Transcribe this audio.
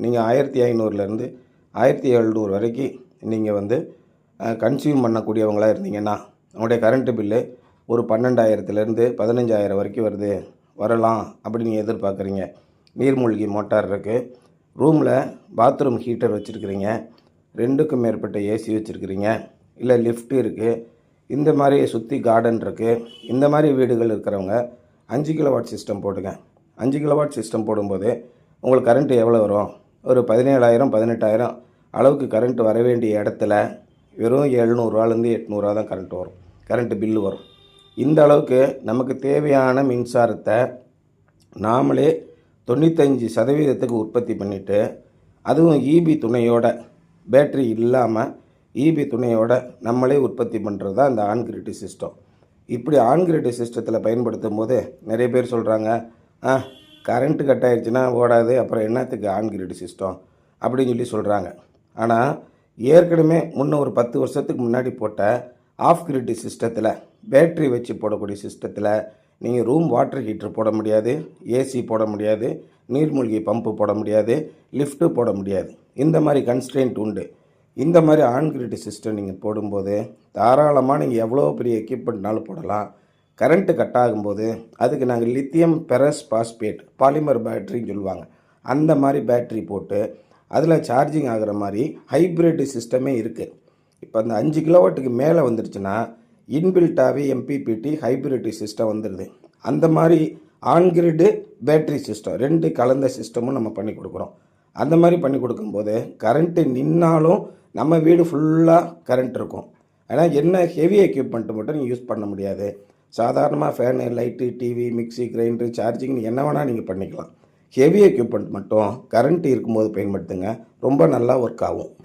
நீங்கள் 1500லேருந்து 1700 வரைக்கும் நீங்கள் வந்து கன்சியூம் பண்ணக்கூடியவங்களாக இருந்தீங்கன்னா உங்களுடைய கரண்ட்டு பில்லு ஒரு 12,000லேருந்து 15,000 வரைக்கும் வரலாம் அப்படின்னு நீங்கள் எதிர்பார்க்குறீங்க. நீர்மூழ்கி மோட்டார் இருக்குது, ரூமில் பாத்ரூம் ஹீட்டர் வச்சுருக்கிறீங்க, 2க்கும் மேற்பட்ட ஏசி வச்சுருக்கிறீங்க, இல்லை லிஃப்ட் இருக்குது, இந்த மாதிரி சுற்றி கார்டன் இருக்குது. இந்த மாதிரி வீடுகள் இருக்கிறவங்க 5 கிலோவாட் சிஸ்டம் போடுங்க. 5 கிலோவாட் சிஸ்டம் போடும்போது உங்களுக்கு கரண்ட்டு எவ்வளோ வரும்? ஒரு 17,000 18,000 அளவுக்கு கரண்ட்டு வர வேண்டிய இடத்துல வெறும் 700ரூவாலேருந்து 800 தான் கரண்ட்டு பில்லு வரும். இந்த அளவுக்கு நமக்கு தேவையான மின்சாரத்தை நாமளே 95% உற்பத்தி பண்ணிவிட்டு, அதுவும் ஈபி துணையோட, பேட்ரி இல்லாமல் ஈபி துணையோட நம்மளே உற்பத்தி பண்ணுறது தான் இந்த ஆன் கிரிட் சிஸ்டம். இப்படி ஆன் கிரிட் சிஸ்டத்தில் பயன்படுத்தும் போது நிறைய பேர் சொல்கிறாங்க, கரண்ட்டு கட் ஆகிடுச்சுன்னா ஓடாது, அப்புறம் என்னத்துக்கு ஆன் கிரிட் சிஸ்டம் அப்படின்னு சொல்கிறாங்க. ஆனால் ஏற்கனவே ஒரு 10 வருஷத்துக்கு முன்னாடி போட்ட ஆஃப் கிரிட் சிஸ்டத்தில், பேட்ரி வச்சு போடக்கூடிய சிஸ்டத்தில் நீங்கள் ரூம் வாட்டர் ஹீட்டர் போட முடியாது, ஏசி போட முடியாது, நீர்மூழ்கி பம்பு போட முடியாது, லிஃப்ட்டு போட முடியாது. இந்த மாதிரி கன்ஸ்ட்ரெயின்ட் உண்டு. இந்த மாதிரி ஆன் கிரிட் சிஸ்டம் நீங்கள் போடும்போது தாராளமாக நீங்கள் எவ்வளோ பெரிய எக்யூப்மெண்ட்னாலும் போடலாம். கரண்ட்டு கட் ஆகும்போது அதுக்கு நாங்கள் லித்தியம் பெரஸ் பாஸ்பேட் பாலிமர் பேட்டரின்னு சொல்லுவாங்க, அந்த மாதிரி பேட்ரி போட்டு அதில் சார்ஜிங் ஆகிற மாதிரி ஹைப்ரிட் சிஸ்டமே இருக்குது. இப்போ அந்த 5 கிலோவாட்டுக்கு மேலே வந்துடுச்சுன்னா இன்பில்ட்டாகவே MPPT ஹைப்ரிட் சிஸ்டம் வந்துடுது. அந்த மாதிரி ஆன்கிரிடு பேட்ரி சிஸ்டம் 2 கலந்த சிஸ்டமும் நம்ம பண்ணி கொடுக்குறோம். அந்த மாதிரி பண்ணி கொடுக்கும்போது கரண்ட்டு நின்னாலும் நம்ம வீடு ஃபுல்லாக கரண்ட் இருக்கும். ஆனால் என்ன ஹெவி எக்யூப்மெண்ட்டு மட்டும் நீங்கள் யூஸ் பண்ண முடியாது. சாதாரணமாக fan, light, TV, mixie, grinder, charging என்ன வேணால் நீங்கள் பண்ணிக்கலாம். ஹெவி எக்யூப்மெண்ட் மட்டும் கரண்ட் இருக்கும்போது பயன்படுத்துங்க, ரொம்ப நல்லா ஒர்க் ஆகும்.